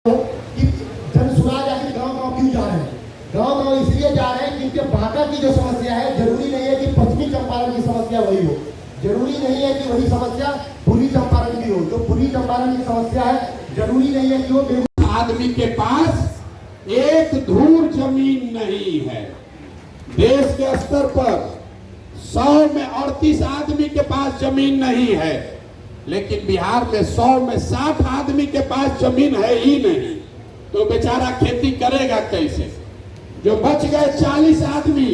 कि जनसुराज आखिर गांव-गांव क्यों जा रहे हैं? गांव-गांव इसलिए जा रहे हैं क्योंकि बांका की जो समस्या है, जरूरी नहीं है कि पश्चिमी चंपारण की समस्या वही हो, जरूरी नहीं है कि वही समस्या पूर्वी चंपारण की हो। जो पूर्वी चंपारण की समस्या है, जरूरी नहीं है कि वो आदमी के पास एक धूर जमीन नहीं है। देश के स्तर पर 100 में 38 आदमी के पास जमीन नहीं है, लेकिन बिहार में 100 में 60 आदमी के पास जमीन है ही नहीं, तो बेचारा खेती करेगा कैसे? जो बच गए 40 आदमी,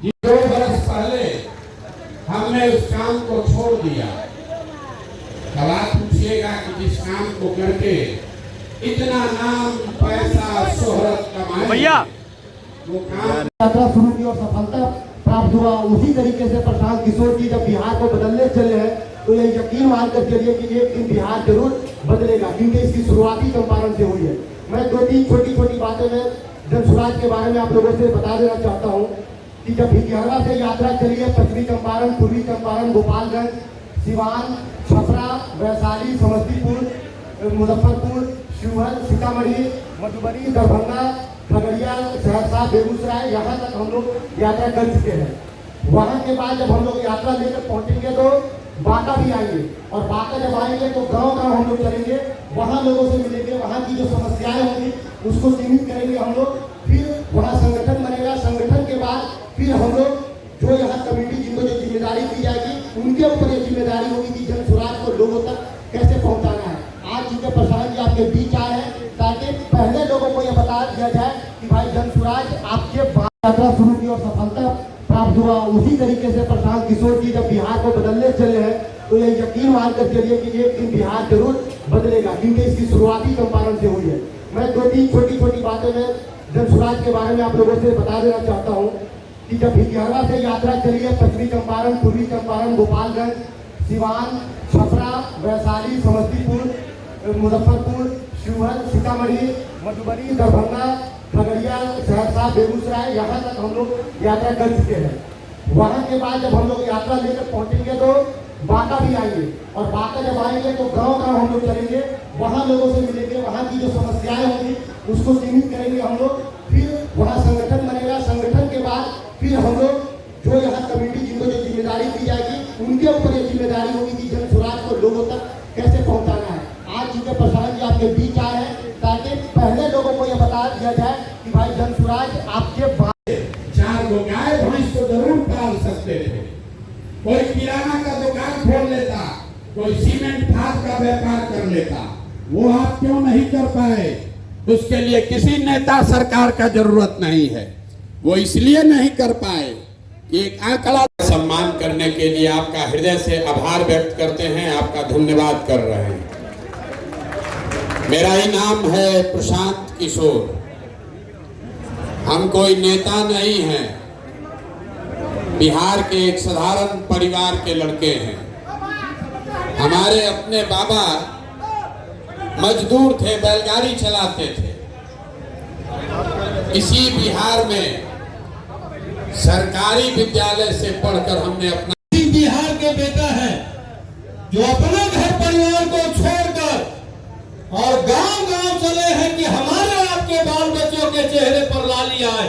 2 बरस पहले हमने उस काम को छोड़ दिया। अब आप पूछिएगा कि जिस काम को करके इतना नाम, पैसा, शोहरत कमाए, वो काम यात्रा शुरू की और सफलता प्राप्त हुआ। उसी तरीके से प्रशांत किशोर जी जब बिहार को बदलने चले हैं, तो ये यकीन मानकर चलिए कि एक दिन बिहार जरूर बदलेगा, क्योंकि इसकी शुरुआती चंपारण से हुई है। मैं 2-3 छोटी-छोटी बातें में जनसुराज के बारे में आप लोगों से बता देना चाहता हूँ कि जब भिकियावा से यात्रा चली है, पश्चिमी चंपारण, पूर्वी चंपारण, गोपालगंज, सिवान, छपरा, वैशाली, समस्तीपुर, मुजफ्फरपुर, शिवहर, सीतामढ़ी, मधुबनी, दरभंगा, खगड़िया, सहरसा, बेगूसराय, यहाँ तक हम लोग यात्रा कर चुके हैं। वहाँ के बाद जब हम लोग यात्रा लेकर पहुँचेंगे तो बांका भी आएंगे, और बांका जब आएंगे तो गांव-गांव हम लोग चलेंगे, वहाँ लोगों से मिलेंगे, वहाँ की जो समस्याएं होंगी उसको सीमित करेंगे हम लोग। फिर वहाँ संगठन बनेगा, संगठन के बाद फिर हम लोग जो यहाँ कमेटी जिनको जो जिम्मेदारी दी जाएगी, उनके ऊपर ये जिम्मेदारी होगी कि जनसुराज को लोगों तक कैसे पहुँचाना है। आज चूंकि प्रशांत जी आपके बीच आए हैं, ताकि पहले लोगों को यह बता दिया जाए कि भाई जनसुराज आपके यात्रा शुरू की और सफलता प्राप्त हुआ। उसी तरीके से प्रशांत किशोर जी जब बिहार को बदलने चले हैं, तो ये यकीन मानकर चलिए कि एक दिन बिहार जरूर बदलेगा, क्योंकि इसकी शुरुआती चंपारण से हुई है। मैं 2-3 छोटी-छोटी बातें में जनसुराज के बारे में आप लोगों से बता देना चाहता हूँ कि जब भिकियावा से यात्रा चली है, पश्चिमी चंपारण, पूर्वी चंपारण, गोपालगंज, सिवान, छपरा, वैशाली, समस्तीपुर, मुजफ्फरपुर, शिवहर, सीतामढ़ी, मधुबनी, दरभंगा, खगड़िया, सहरसा, बेगूसराय, यहाँ तक हम लोग यात्रा कर चुके हैं। वहाँ के बाद जब हम लोग यात्रा लेकर पहुँचेंगे तो बांका भी आएंगे, और बांका जब आएंगे तो गांव-गांव हम लोग चलेंगे, वहाँ लोगों से मिलेंगे, वहाँ की जो समस्याएं होंगी उसको सीमित करेंगे हम लोग। फिर वहाँ संगठन बनेगा, संगठन के बाद फिर हम लोग जो यहाँ कमेटी जिनको जो जिम्मेदारी दी जाएगी, उनके ऊपर ये जिम्मेदारी होगी कि जनसुराज को लोगों तक कैसे पहुँचाना है। आज चूंकि प्रशांत जी आपके बीच आए हैं, ताकि पहले लोगों को यह बता दिया जाए कि भाई जनसुराज आपके 4 गो गाय भैंस को जरूर पाल सकते थे। कोई किराना का दुकान खोल लेता, कोई सीमेंट खाद का व्यापार कर लेता, वो आप क्यों नहीं कर पाए? उसके लिए किसी नेता सरकार का जरूरत नहीं है, वो इसलिए नहीं कर पाए। एक आंकड़ा सम्मान करने के लिए आपका हृदय से आभार व्यक्त करते हैं, आपका धन्यवाद कर रहे हैं। मेरा ही नाम है प्रशांत किशोर। हम कोई नेता नहीं हैं, बिहार के एक साधारण परिवार के लड़के हैं। हमारे अपने बाबा मजदूर थे, बैलगाड़ी चलाते थे। इसी बिहार में सरकारी विद्यालय से पढ़कर हमने अपना बिहार के बेटा है जो अपने घर परिवार को छोड़कर और गांव-गांव चले हैं कि हमारे आपके बाल बच्चों के चेहरे पर लाली आए,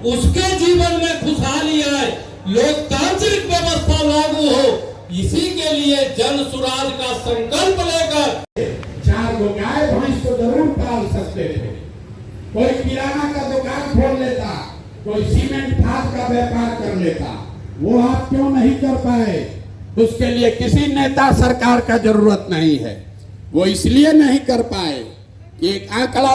उसके जीवन में खुशहाली आए, लोकतांत्रिक व्यवस्था लागू हो। इसी के लिए जनसुराज का संकल्प लेकर 4 गो गाय भैंस को जरूर पाल सकते थे। कोई किराना का दुकान खोल लेता, कोई सीमेंट खाद का व्यापार कर लेता, वो आप क्यों नहीं कर पाए? उसके लिए किसी नेता सरकार का जरूरत नहीं है, वो इसलिए नहीं कर पाए। एक आंकड़ा